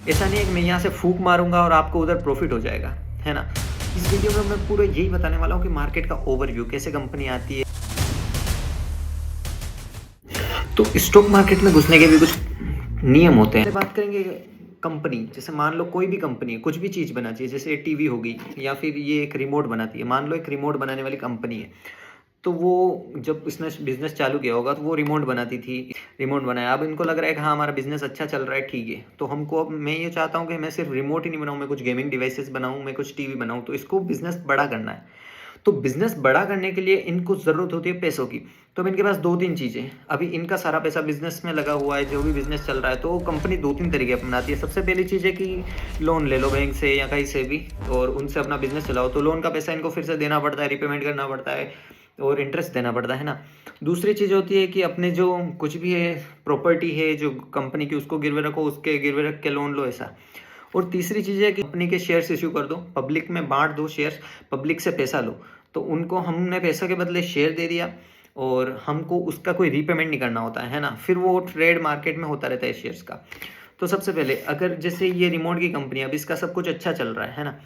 ऐसा नहीं है कि मैं यहाँ से फूंक मारूंगा और आपको उधर प्रॉफिट हो जाएगा, है ना। इस वीडियो में मैं पूरा यही बताने वाला हूँ कि मार्केट का ओवरव्यू, कैसे कंपनी आती है। तो स्टॉक मार्केट में घुसने के भी कुछ नियम होते हैं। बात करेंगे कंपनी, जैसे मान लो कोई भी कंपनी है, कुछ भी चीज़ बनाती है, जैसे टीवी होगी या फिर ये एक रिमोट बनाती है। मान लो एक रिमोट बनाने वाली कंपनी है, तो वो जब इसने बिजनेस चालू किया होगा तो वो रिमोट बनाती थी, रिमोट बनाया। अब इनको लग रहा है कि हाँ हमारा बिजनेस अच्छा चल रहा है, ठीक है, तो हमको अब मैं ये चाहता हूँ कि मैं सिर्फ रिमोट ही नहीं बनाऊँ, मैं कुछ गेमिंग डिवाइसेस बनाऊँ, मैं कुछ टीवी बनाऊँ, तो इसको बिजनेस बड़ा करना है। तो बिजनेस बड़ा करने के लिए इनको ज़रूरत होती है पैसों की। तो अब इनके पास दो तीन चीज़ें, अभी इनका सारा पैसा बिजनेस में लगा हुआ है, जो भी बिजनेस चल रहा है, तो कंपनी दो तीन तरीके अपनाती है। सबसे पहली चीज़ है कि लोन ले लो बैंक से या कहीं से भी और उनसे अपना बिजनेस चलाओ। तो लोन का पैसा इनको फिर से देना पड़ता है, रिपेमेंट करना पड़ता है और इंटरेस्ट देना पड़ता है ना। दूसरी चीज़ होती है कि अपने जो कुछ भी है, प्रॉपर्टी है जो कंपनी की, उसको गिरवे रखो, उसके गिरवे रख के लोन लो, ऐसा। और तीसरी चीज़ है कि कंपनी के शेयर्स इश्यू कर दो, पब्लिक में बांट दो शेयर्स, पब्लिक से पैसा लो। तो उनको हमने पैसा के बदले शेयर दे दिया और हमको उसका कोई रीपेमेंट नहीं करना होता है ना। फिर वो ट्रेड मार्केट में होता रहता है शेयर्स का। तो सबसे पहले अगर जैसे ये रिमोट की कंपनी है, अब इसका सब कुछ अच्छा चल रहा है ना।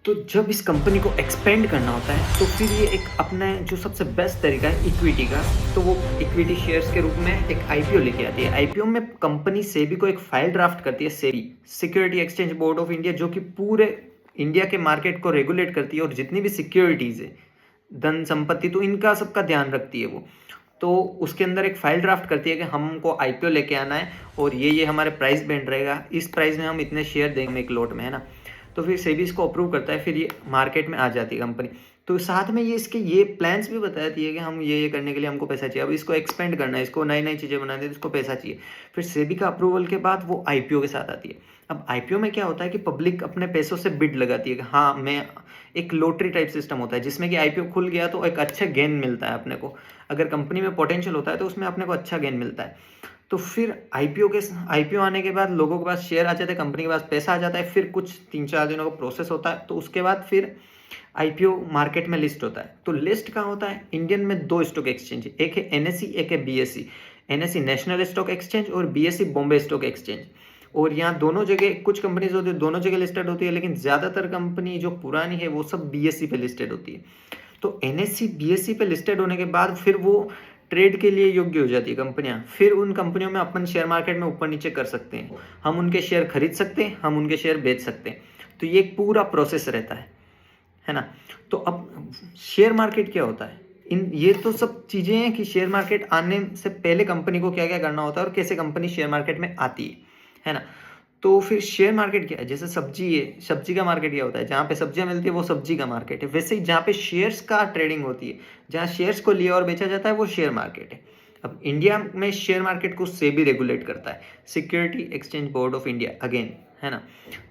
तो जब इस कंपनी को एक्सपेंड करना होता है तो फिर ये एक अपना जो सबसे बेस्ट तरीका है इक्विटी का, तो वो इक्विटी शेयर्स के रूप में एक आईपीओ लेके आती है। आईपीओ में कंपनी सेबी को एक फाइल ड्राफ्ट करती है, SEBI security exchange board of India, जो कि पूरे इंडिया के मार्केट को रेगुलेट करती है और जितनी भी सिक्योरिटीज़ है, धन संपत्ति, तो इनका सबका ध्यान रखती है वो। तो उसके अंदर एक फाइल ड्राफ्ट करती है कि हमको आईपीओ लेके आना है और ये हमारे प्राइस बैंड रहेगा, इस प्राइस में हम इतने शेयर देंगे एक लॉट में, है ना। तो फिर सेबी इसको अप्रूव करता है, फिर ये मार्केट में आ जाती है कंपनी। तो साथ में ये इसके ये प्लान्स भी बताती है कि हम ये करने के लिए हमको पैसा चाहिए, अब इसको एक्सपेंड करना है, इसको नई नई चीज़ें बनानी है, तो इसको पैसा चाहिए। फिर सेबी का अप्रूवल के बाद वो आईपीओ के साथ आती है। अब आईपीओ में क्या होता है कि पब्लिक अपने पैसों से बिड लगाती है कि हाँ मैं, एक लॉटरी टाइप सिस्टम होता है जिसमें कि आईपीओ खुल गया तो एक अच्छा गेन मिलता है अपने को। अगर कंपनी में पोटेंशियल होता है तो उसमें अपने को अच्छा गेन मिलता है। तो फिर आईपीओ आने के बाद लोगों के पास शेयर आ जाते हैं, कंपनी के पास पैसा आ जाता है, फिर कुछ 3-4 दिनों का प्रोसेस होता है, तो उसके बाद फिर आईपीओ मार्केट में लिस्ट होता है। तो लिस्ट कहाँ होता है? इंडियन में दो स्टॉक एक्सचेंज है, एक है एनएससी, एक है BSc. NSC national stock exchange और बीएससी बॉम्बे स्टॉक एक्सचेंज। और यहाँ दोनों जगह कुछ कंपनीज होती है, दोनों जगह लिस्टेड होती है, लेकिन ज़्यादातर कंपनी जो पुरानी है वो सब बीएससी पे लिस्टेड होती है। तो एनएससी बीएससी पे लिस्टेड होने के बाद फिर वो ट्रेड के लिए योग्य हो जाती है कंपनियां। फिर उन कंपनियों में अपन शेयर मार्केट में ऊपर नीचे कर सकते हैं, हम उनके शेयर खरीद सकते हैं, हम उनके शेयर बेच सकते हैं। तो ये एक पूरा प्रोसेस रहता है ना। तो अब शेयर मार्केट क्या होता है, इन ये तो सब चीज़ें हैं कि शेयर मार्केट आने से पहले कंपनी को क्या क्या करना होता है और कैसे कंपनी शेयर मार्केट में आती है ना। तो फिर शेयर मार्केट क्या है? जैसे सब्जी है, सब्जी का मार्केट क्या होता है? जहाँ पे सब्जियाँ मिलती है वो सब्जी का मार्केट है। वैसे ही जहाँ पे शेयर्स का ट्रेडिंग होती है, जहाँ शेयर्स को लिया और बेचा जाता है, वो शेयर मार्केट है। अब इंडिया में शेयर मार्केट को सेबी रेगुलेट करता है, security exchange board of India, again, है ना।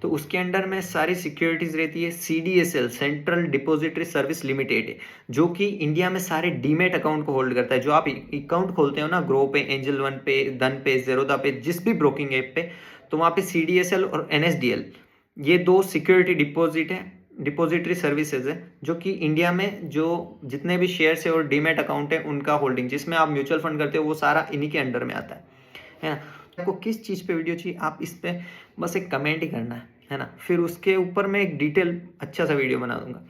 तो उसके अंडर में सारी सिक्योरिटीज रहती है। CDSL, central depository service limited है, जो कि इंडिया में सारे डीमेट अकाउंट को होल्ड करता है। जो आप अकाउंट खोलते हो ना, ग्रो पे, एंजल वन पे, धन पे, जेरोदा पे, जिस भी ब्रोकिंग ऐप पे, तो वहाँ पे सीडीएसएल और एनएसडीएल, ये दो सिक्योरिटी डिपॉजिट है, डिपॉजिटरी सर्विसेज है, जो कि इंडिया में जो जितने भी शेयर्स है और डीमेट अकाउंट है उनका होल्डिंग, जिसमें आप म्यूचुअल फंड करते हो, वो सारा इन्हीं के अंडर में आता है ना। आपको किस चीज़ पे वीडियो चाहिए, आप इस पे बस एक कमेंट ही करना है ना। फिर उसके ऊपर मैं एक डिटेल अच्छा सा वीडियो बना दूंगा।